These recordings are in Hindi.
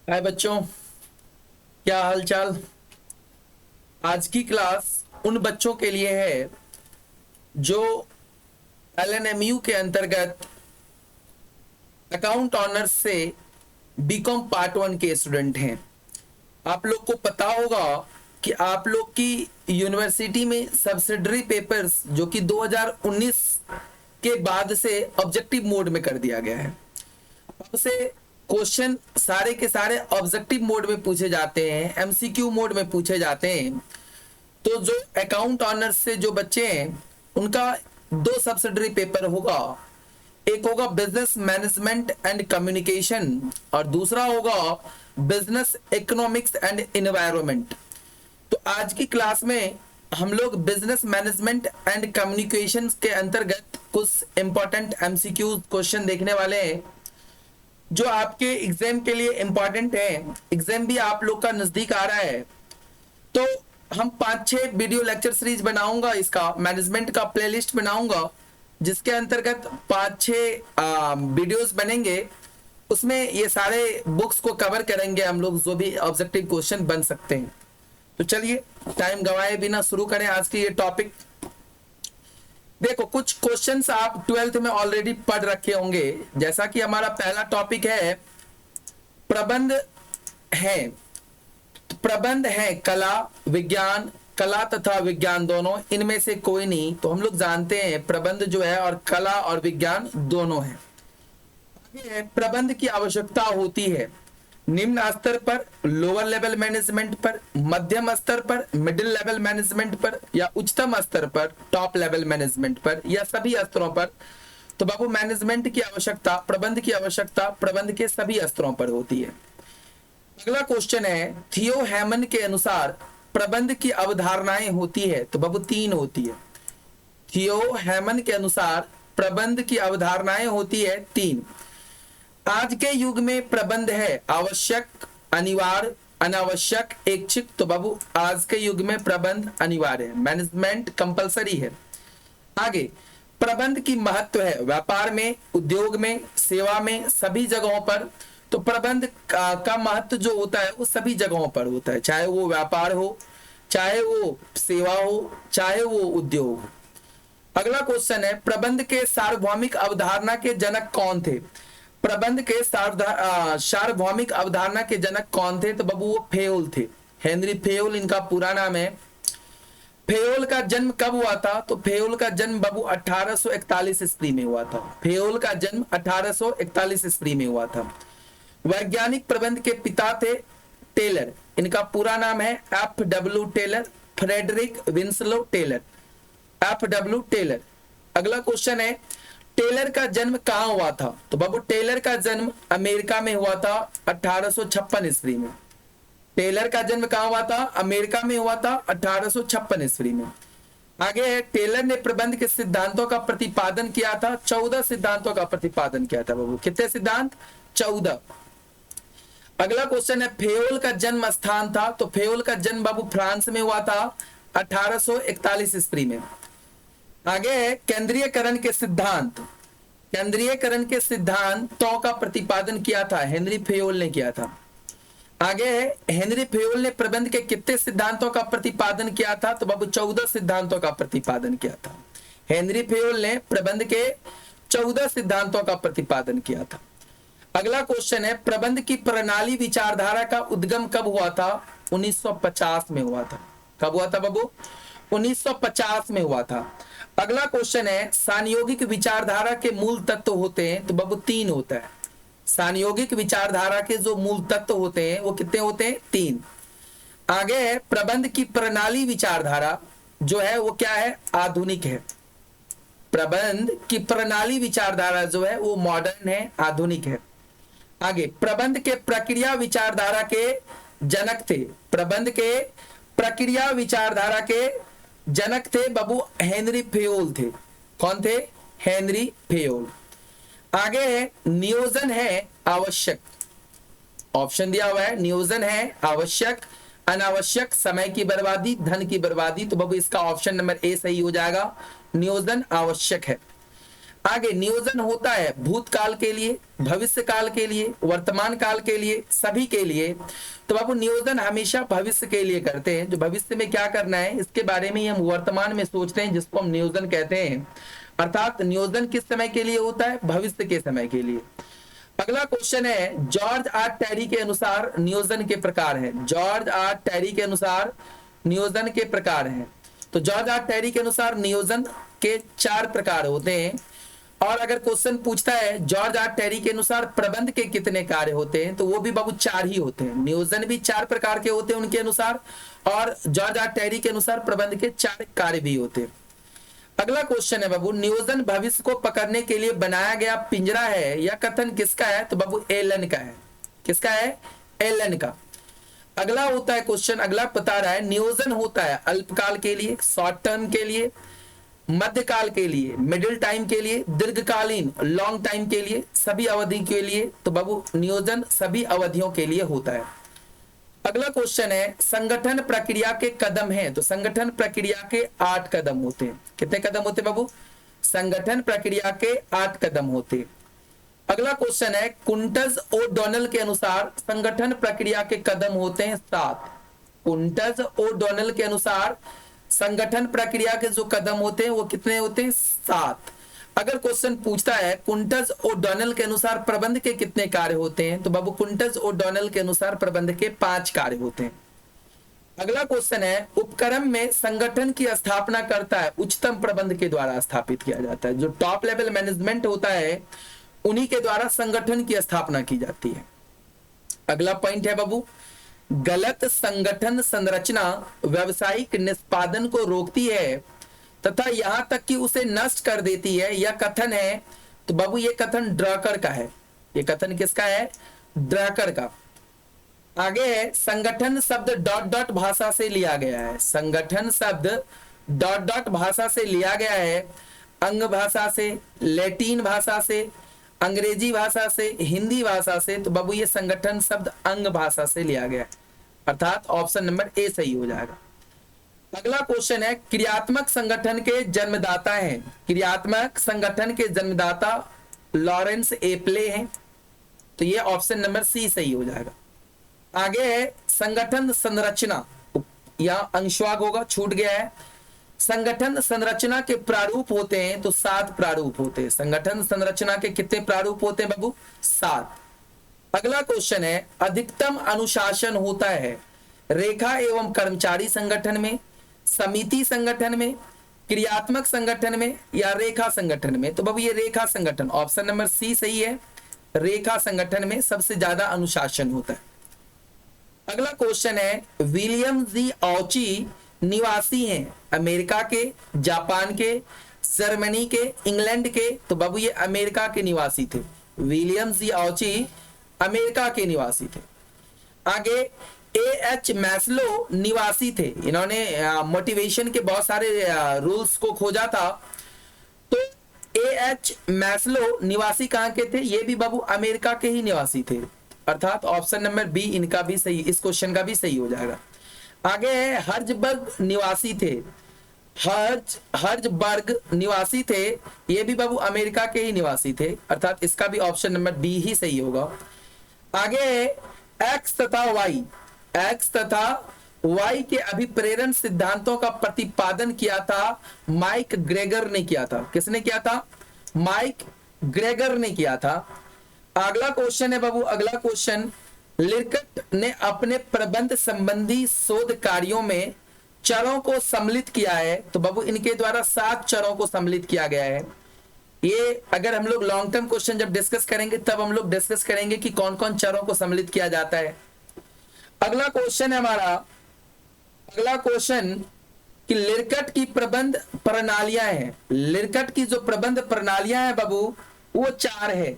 हाय बच्चों, क्या हाल चाल। आज की क्लास उन बच्चों के लिए है जो एलएनएमयू के अंतर्गत अकाउंट ऑनर्स से बीकॉम पार्ट वन के स्टूडेंट हैं। आप लोग को पता होगा कि आप लोग की यूनिवर्सिटी में सब्सिडरी पेपर्स जो कि 2019 के बाद से ऑब्जेक्टिव मोड में कर दिया गया है। अब से क्वेश्चन सारे के सारे ऑब्जेक्टिव मोड में पूछे जाते हैं, एमसीक्यू मोड में पूछे जाते हैं। तो जो अकाउंट ऑनर्स से जो बच्चे हैं उनका दो सब्सिडरी पेपर होगा। एक होगा बिजनेस मैनेजमेंट एंड कम्युनिकेशन और दूसरा होगा बिजनेस इकोनॉमिक्स एंड एनवायरनमेंट। तो आज की क्लास में हम लोग बिजनेस मैनेजमेंट एंड कम्युनिकेशन के अंतर्गत कुछ इंपॉर्टेंट एमसीक्यू क्वेश्चन देखने वाले हैं जो आपके एग्जाम के लिए इंपॉर्टेंट है। एग्जाम भी आप लोग का नजदीक आ रहा है, तो हम 5-6 वीडियो लेक्चर सीरीज बनाऊंगा, इसका मैनेजमेंट का प्लेलिस्ट बनाऊंगा जिसके अंतर्गत 5-6 वीडियोस बनेंगे। उसमें ये सारे बुक्स को कवर करेंगे हम लोग, जो भी ऑब्जेक्टिव क्वेश्चन बन सकते हैं। तो चलिए टाइम गवाए बिना शुरू करें आज की ये टॉपिक। देखो, कुछ क्वेश्चंस आप 12th में ऑलरेडी पढ़ रखे होंगे। जैसा कि हमारा पहला टॉपिक है प्रबंध है। प्रबंध है कला विज्ञान, कला तथा विज्ञान दोनों, इनमें से कोई नहीं। तो हम लोग जानते हैं प्रबंध जो है और कला और विज्ञान दोनों है। आगे है, प्रबंध की आवश्यकता होती है निम्न स्तर पर, लोअर लेवल मैनेजमेंट पर, मध्यम स्तर पर, मिडिल लेवल मैनेजमेंट पर, या उच्चतम स्तर पर, टॉप लेवल मैनेजमेंट पर, या सभी स्तरों पर। तो बाबू, मैनेजमेंट की आवश्यकता, प्रबंध की आवश्यकता प्रबंध के सभी स्तरों पर होती है। अगला क्वेश्चन है, थियो हैमन के अनुसार प्रबंध की अवधारणाएं होती है। तो बाबू 3 होती है। थियो हैमन के अनुसार प्रबंध की अवधारणाएं होती है 3। आज के युग में प्रबंध है आवश्यक, अनिवार्य, अनावश्यक, ऐच्छिक। तो बाबू आज के युग में प्रबंध अनिवार्य है, मैनेजमेंट कंपलसरी है। आगे, प्रबंध की महत्व है व्यापार में, उद्योग में, सेवा में, सभी जगहों पर। तो प्रबंध का महत्व जो होता है वो सभी जगहों पर होता है, चाहे वो व्यापार हो, चाहे वो सेवा हो, चाहे वो उद्योग हो। अगला क्वेश्चन है, प्रबंध के सार्वभौमिक अवधारणा के जनक कौन थे। प्रबंध के सार्वभौमिक अवधारणा के जनक कौन थे। तो बाबू वो फेयोल थे, हेनरी फेयोल इनका पूरा नाम है। फेयोल का जन्म कब हुआ था। तो फेयोल का जन्म बाबू 1841 ईस्वी में हुआ था। फेयोल का जन्म 1841 ईस्वी में हुआ था। वैज्ञानिक प्रबंध के पिता थे टेलर, इनका पूरा नाम है F.W. Taylor, Frederick Winslow Taylor, F.W. Taylor. अगला क्वेश्चन है, टेलर का जन्म कहाँ हुआ था। तो बाबू टेलर का जन्म अमेरिका में हुआ था 1856 ईस्वी में। टेलर का जन्म कहाँ हुआ था, अमेरिका में हुआ था 1856 ईस्वी में। आगे है, टेलर ने प्रबंध के सिद्धांतों का प्रतिपादन किया था। 14 सिद्धांतों का प्रतिपादन किया था बाबू। कितने सिद्धांत, 14। अगला क्वेश्चन है, फेयोल का जन्म स्थान था। तो फेयोल का जन्म बाबू फ्रांस में हुआ था 1841 ईस्वी में। आगे है, केंद्रीयकरण के सिद्धांत। केंद्रीयकरण के सिद्धांतों का प्रतिपादन किया था हेनरी फेयोल ने किया था। आगे है, हेनरी फेयोल ने प्रबंध के कितने सिद्धांतों का प्रतिपादन किया था। तो बाबू 14 सिद्धांतों का प्रतिपादन किया था। हेनरी फेयोल ने प्रबंध के 14 सिद्धांतों का प्रतिपादन किया था। अगला क्वेश्चन है, प्रबंध की प्रणाली विचारधारा का उद्गम कब हुआ था। 1950 में हुआ था। कब हुआ था बाबू, 1950 में हुआ था। अगला क्वेश्चन है, सांयोगिक विचारधारा के मूल तत्व होते हैं। तो बाबू 3 होता है। सांयोगिक विचारधारा के जो मूल तत्व होते हैं वो कितने होते हैं, 3। आगे है, प्रबंध की प्रणाली विचारधारा जो है वो क्या है, आधुनिक है। प्रबंध की प्रणाली विचारधारा जो है वो मॉडर्न है, आधुनिक है। आगे, प्रबंध के प्रक्रिया विचारधारा के जनक थे। प्रबंध के प्रक्रिया विचारधारा के जनक थे बाबू हेनरी फेयोल थे। कौन थे, हेनरी फेयोल। आगे है, नियोजन है आवश्यक। ऑप्शन दिया हुआ है, नियोजन है आवश्यक, अनावश्यक, समय की बर्बादी, धन की बर्बादी। तो बाबू इसका ऑप्शन नंबर ए सही हो जाएगा, नियोजन आवश्यक है। आगे नियोजन होता है भूतकाल के लिए, भविष्य काल के लिए, वर्तमान काल के लिए, सभी के लिए। तो बाबू नियोजन हमेशा भविष्य के लिए करते हैं, जो भविष्य में क्या करना है इसके बारे में ही हम वर्तमान में सोचते हैं, जिसको हम नियोजन कहते हैं। अर्थात नियोजन किस समय के लिए होता है? भविष्य के समय के लिए। अगला क्वेश्चन है जॉर्ज आर टैरी के अनुसार नियोजन के प्रकार है। जॉर्ज आर टैरी के अनुसार नियोजन के प्रकार हैं। तो जॉर्ज आर टैरी के अनुसार नियोजन के 4 प्रकार होते हैं। और अगर क्वेश्चन पूछता है जॉर्ज आर टैरी के अनुसार प्रबंध के कितने कार्य होते हैं, तो वो भी बाबू 4 ही होते हैं। नियोजन भी 4 प्रकार के होते हैं उनके अनुसार, और जॉर्ज आर टैरी के अनुसार प्रबंध के 4 कार्य भी होते हैं। अगला क्वेश्चन है बाबू नियोजन भविष्य को पकड़ने के लिए बनाया गया पिंजरा है, यह कथन किसका है? तो बाबू एलन का है। किसका है? एलन का। अगला होता है क्वेश्चन, अगला बता रहा है नियोजन होता है अल्पकाल के लिए, शॉर्ट टर्म के लिए, मध्यकाल के लिए, मिडिल टाइम के लिए, दीर्घकालीन लॉन्ग टाइम के लिए, सभी अवधि के लिए। तो बाबू नियोजन सभी अवधियों के लिए होता है। अगला क्वेश्चन है संगठन प्रक्रिया के कदम हैं। तो संगठन प्रक्रिया के 8 कदम होते हैं। कितने कदम होते हैं बाबू? संगठन प्रक्रिया के 8 कदम होते हैं। अगला क्वेश्चन है कुंटज ओडोनल के अनुसार संगठन प्रक्रिया के कदम होते हैं 7। कुंटज ओडोनल के अनुसार संगठन प्रक्रिया के जो कदम होते हैं वो कितने होते हैं? 7। अगर क्वेश्चन पूछता है कुंटज ओडोनल के अनुसार प्रबंध के कितने कार्य होते हैं, तो बाबू कुंटज ओडोनल के अनुसार प्रबंध के 5 कार्य होते हैं। अगला क्वेश्चन है उपक्रम में संगठन की स्थापना करता है उच्चतम प्रबंध के द्वारा स्थापित किया जाता है। जो टॉप लेवल मैनेजमेंट होता है उन्हीं के द्वारा संगठन की स्थापना की जाती है। अगला पॉइंट है बाबू गलत संगठन संरचना व्यवसायिक निष्पादन को रोकती है तथा यहां तक कि उसे नष्ट कर देती है, यह कथन है। तो बाबू ये कथन ड्रकर का है। ये कथन किसका है? ड्रकर का। आगे है संगठन शब्द डॉट डॉट भाषा से लिया गया है। संगठन शब्द डॉट डॉट भाषा से लिया गया है। अंग भाषा से, लैटिन भाषा से, अंग्रेजी भाषा से, हिंदी भाषा से। तो बाबू ये संगठन शब्द अंग भाषा से लिया गया है, अर्थात ऑप्शन नंबर ए सही हो जाएगा। अगला क्वेश्चन है क्रियात्मक संगठन के जन्मदाता हैं। क्रियात्मक संगठन के जन्मदाता लॉरेंस एप्ले हैं। तो ये ऑप्शन नंबर सी सही हो जाएगा। आगे है संगठन संरचना, या अंशवाग होगा, छूट गया है। संगठन संरचना के प्रारूप होते हैं, तो 7 प्रारूप होते हैं। संगठन संरचना के कितने प्रारूप होते हैं बाबू? 7। अगला क्वेश्चन है अधिकतम अनुशासन होता है रेखा एवं कर्मचारी संगठन में, समिति संगठन में, क्रियात्मक संगठन में, या रेखा संगठन में? तो बाबू ये रेखा संगठन, ऑप्शन नंबर सी सही है। रेखा संगठन में सबसे ज्यादा अनुशासन होता है। अगला क्वेश्चन है विलियम जी ऑची निवासी हैं अमेरिका के, जापान के, जर्मनी के, इंग्लैंड के? तो बाबू ये अमेरिका के निवासी थे। विलियम जी ऑची अमेरिका के निवासी थे। आगे एएच मैस्लो निवासी थे। इन्होंने मोटिवेशन के बहुत सारे रूल्स को खोजा था। तो एएच मैस्लो निवासी कहां के थे? ये भी बाबू अमेरिका के ही निवासी थे, अर्थात ऑप्शन नंबर बी इनका भी सही, इस क्वेश्चन का भी सही हो जाएगा। आगे है हर्जबर्ग निवासी थे। हर्जबर्ग निवासी थे, ये भी बाबू अमेरिका के ही निवासी थे, अर्थात इसका भी ऑप्शन नंबर बी ही सही होगा। आगे है एक्स तथा वाई। एक्स तथा वाई के अभिप्रेरण सिद्धांतों का प्रतिपादन किया था माइक ग्रेगर ने किया था। किसने किया था? माइक ग्रेगर ने किया था। अगला क्वेश्चन है बाबू, अगला क्वेश्चन लिरकट ने अपने प्रबंध संबंधी शोध कार्यों में चरों को सम्मिलित किया है। तो बाबू इनके द्वारा 7 चरों को सम्मिलित किया गया है। ये अगर हम लोग लॉन्ग टर्म क्वेश्चन जब डिस्कस करेंगे तब हम लोग डिस्कस करेंगे कि कौन कौन चरों को सम्मिलित किया जाता है। अगला क्वेश्चन है हमारा, अगला क्वेश्चन कि लिरकट की प्रबंध प्रणालियां हैं। लिरकट की जो प्रबंध प्रणालियां हैं बाबू वो 4 है।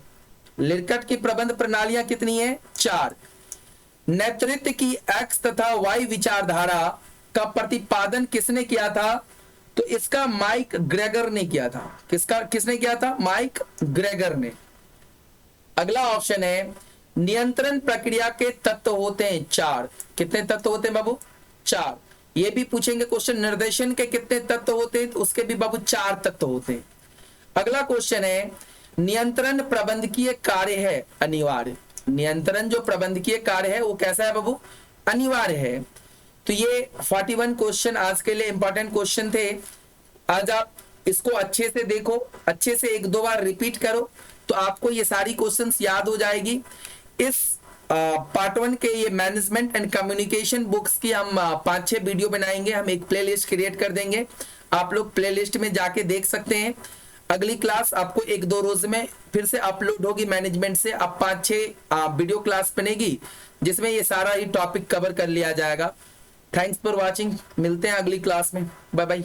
लिरकट की प्रबंध प्रणालियां कितनी है? 4। नेतृत्व की एक्स तथा वाई विचारधारा का प्रतिपादन किसने किया था? तो इसका माइक ग्रेगर ने किया था। किसने किया था? माइक ग्रेगर ने। अगला ऑप्शन है नियंत्रण प्रक्रिया के तत्व होते हैं 4। कितने तत्व होते हैं बाबू? 4। ये भी पूछेंगे क्वेश्चन निर्देशन के कितने तत्व होते हैं, तो उसके भी बाबू 4 तत्व होते हैं। अगला क्वेश्चन है, नियंत्रण प्रबंधकीय कार्य है अनिवार्य। नियंत्रण जो प्रबंधकीय कार्य है वो कैसा है बाबू, अनिवार्य है। तो ये 41 क्वेश्चन आज के लिए इंपॉर्टेंट क्वेश्चन थे। आज आप इसको अच्छे से देखो, अच्छे से एक दो बार रिपीट करो तो आपको ये सारी क्वेश्चंस याद हो जाएगी। इस पार्ट 1 के ये मैनेजमेंट एंड कम्युनिकेशन बुक्स की हम 5-6 वीडियो बनाएंगे। हम एक प्लेलिस्ट क्रिएट कर देंगे, आप लोग प्लेलिस्ट में जाके देख सकते हैं। अगली क्लास आपको 1-2 रोज में फिर से अपलोड होगी मैनेजमेंट से। अब 5-6 वीडियो क्लास बनेगी जिसमें ये सारा ही टॉपिक कवर कर लिया जाएगा। थैंक्स फॉर वॉचिंग, मिलते हैं अगली क्लास में, बाय बाय।